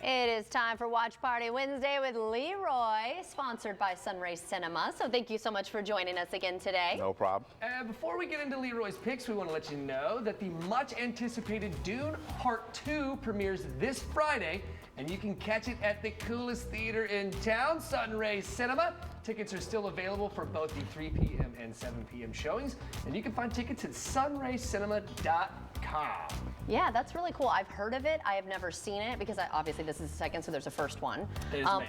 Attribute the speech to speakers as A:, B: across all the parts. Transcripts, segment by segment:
A: It is time for Watch Party Wednesday with Leroy, sponsored by Sunray Cinema. So thank you so much for joining us again today.
B: No problem.
C: Before we get into Leroy's picks, we want to let you know that the much anticipated Dune Part 2 premieres this Friday, and you can catch it at the coolest theater in town, Sunray Cinema. Tickets are still available for both the 3 p.m. and 7 p.m. showings, and you can find tickets at sunraycinema.com.
A: Yeah, that's really cool. I've heard of it. I have never seen it because obviously this is the second, so there's a first one.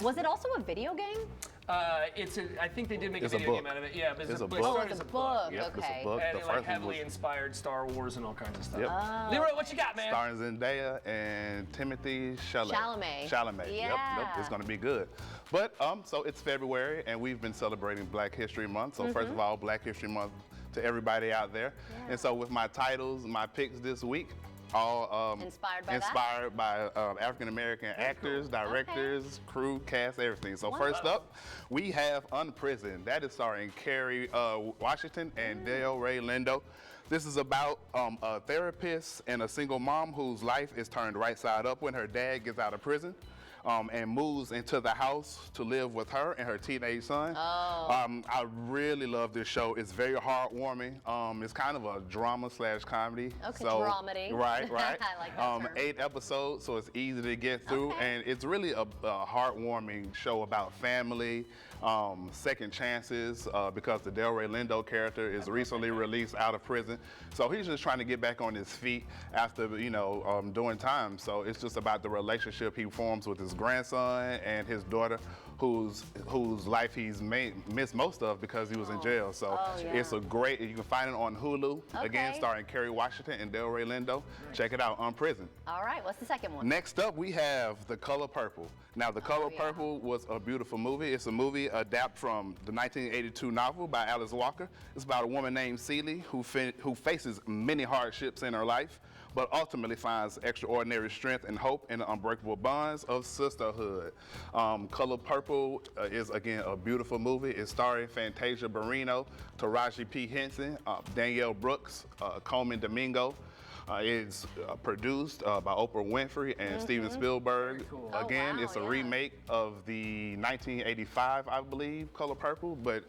A: Was it also a video game?
C: I think they did make a video game out of it. Yeah, but
B: it's a book.
A: Oh, it's a book.
B: Yep,
A: Okay.
B: it's a book.
C: And
B: The
C: it
B: first
C: heavily
B: one was
C: inspired Star Wars and all kinds of stuff.
B: Yep.
C: Leroy, what you got, man?
B: starring Zendaya and Timothy Chalamet.
A: Chalamet.
B: Yeah. Yep. It's going to be good. But so it's February, and we've been celebrating Black History Month. So first of all, Black History Month to everybody out there.
A: Yeah.
B: And so with my titles, my picks this week, all
A: Inspired by
B: African American actors, directors, crew, cast, everything. So first up, we have Unprisoned. That is starring Kerry Washington and Del Rey Lindo. This is about a therapist and a single mom whose life is turned right side up when her dad gets out of prison. And moves into the house to live with her and her teenage son. I really love this show. It's very heartwarming. It's kind of a drama / comedy.
A: Okay, dramedy.
B: Right.
A: I like that term.
B: 8 episodes, so it's easy to get through.
A: Okay.
B: And it's really a heartwarming show about family, second chances, because the Del Rey Lindo character is recently released out of prison. So he's just trying to get back on his feet after, doing time. So it's just about the relationship he forms with his grandson and his daughter, whose life he's missed most of because he was in jail. So it's a great, you can find it on Hulu, again starring Kerry Washington and Del Rey Lindo. Check it out, Unprisoned.
A: All right, what's the second one?
B: Next up, we have The Color Purple. Now, The Color Purple was a beautiful movie. It's a movie adapted from the 1982 novel by Alice Walker. It's about a woman named Celie who faces many hardships in her life, but ultimately finds extraordinary strength and hope in the unbreakable bonds of sisterhood. Color Purple is, again, a beautiful movie. It's starring Fantasia Barrino, Taraji P. Henson, Danielle Brooks, Coleman Domingo. It's produced by Oprah Winfrey and Steven Spielberg.
C: Cool.
B: Again, it's a remake of the 1985, I believe, Color Purple, but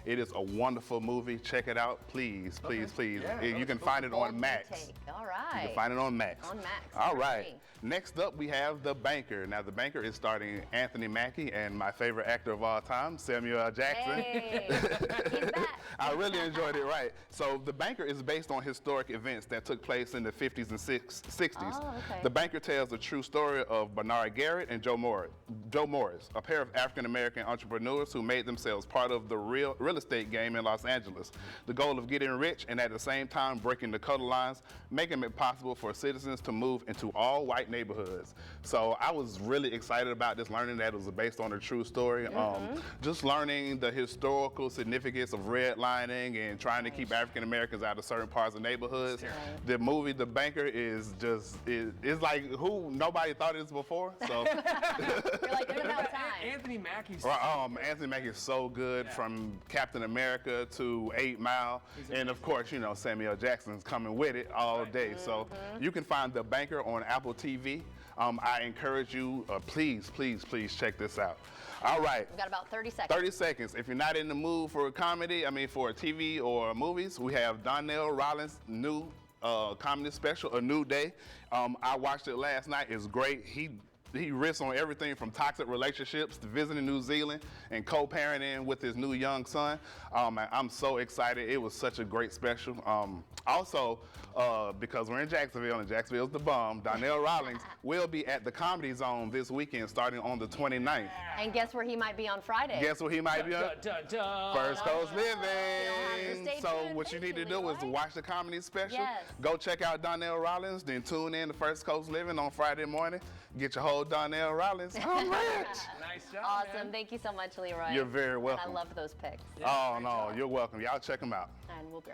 B: it is a wonderful movie. Check it out, please.
C: Yeah,
B: you can find it on Max.
A: All right.
B: You can find it on Max.
A: On Max.
B: All right. Next up, we have The Banker. Now, The Banker is starring Anthony Mackie and my favorite actor of all time, Samuel L. Jackson.
A: Hey, he's back.
B: I really enjoyed it, right. So The Banker is based on historic events that took place in the 50s and 60s.
A: Oh, okay.
B: The Banker tells the true story of Bernard Garrett and Joe Morris, a pair of African-American entrepreneurs who made themselves part of the real estate game in Los Angeles. The goal of getting rich and at the same time breaking the color lines, making it possible for citizens to move into all white neighborhoods. So I was really excited about this, learning that it was based on a true story. Just learning the historical significance of redlining and trying to keep African Americans out of certain parts of neighborhoods. The movie The Banker is just, it's like nobody thought of this before. So
A: You're like, there's about time.
C: Anthony Mackie's
B: Anthony Mackie is so good, from Captain America to 8 Mile. And of course, Samuel Jackson's coming with it all day. So you can find The Banker on Apple TV. I encourage you, please check this out. All right.
A: We've got about 30 seconds.
B: 30 seconds. If you're not in the mood for a comedy, for TV or movies, we have Donnell Rawlings' new comedy special, A New Day. I watched it last night. It's great. He risks on everything from toxic relationships to visiting New Zealand and co-parenting with his new young son. I'm so excited. It was such a great special. Also, because we're in Jacksonville and Jacksonville's the bomb, Donnell Rawlings will be at the Comedy Zone this weekend starting on the 29th.
A: And guess where he might be on Friday?
B: Guess where he might be on? First Coast Living.
A: stay
B: So
A: tuned.
B: what you need to do is watch the comedy special.
A: Yes.
B: Go check out Donnell Rawlings, then tune in to First Coast Living on Friday morning. Get your whole Donnell Rawlings. All right.
C: Nice job,
A: Awesome.
C: man.
A: Thank you so much, Leroy.
B: You're very welcome.
A: And I love those picks.
B: Oh, no, you're welcome. Y'all check them out.
A: And we'll be